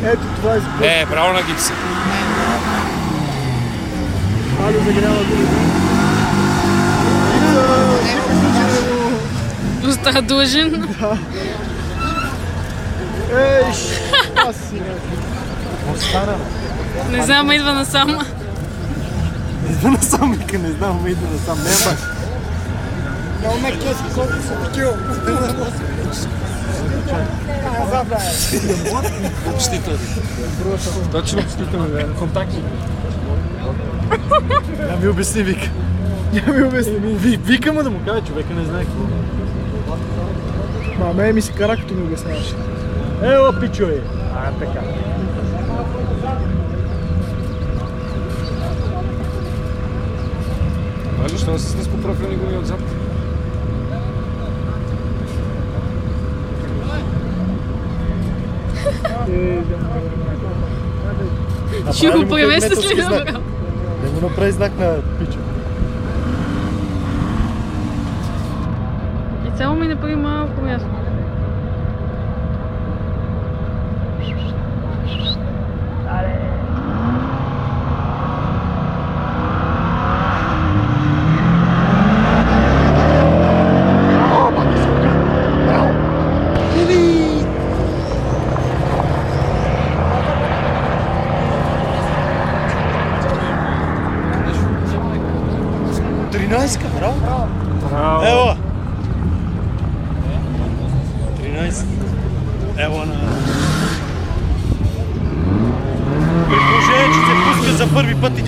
Ето това е за браво на гипса. Али загрява другите. Остава длъжен. Да. Ей, аз си остана. Не знам, идва насам. Идва насам, вика, не знам, идва насам. Нема. Много ме кески, колко съм кил. Обстителни. Точно обстителни, контактни. Няма ми обясни, вика. Няма ми обясни. Вика му да му кажа, човека не знае какво. Ме ми се кара, като ми обясняваш. Ела, пичо е. Така. Защо не с нископрофилни гуми отзад? Ще го премести след това. Не му направи знак на пичо. И само ми направи малко място. Браво! Ева! 13. Ева на... При положение, че се пуска за първи път и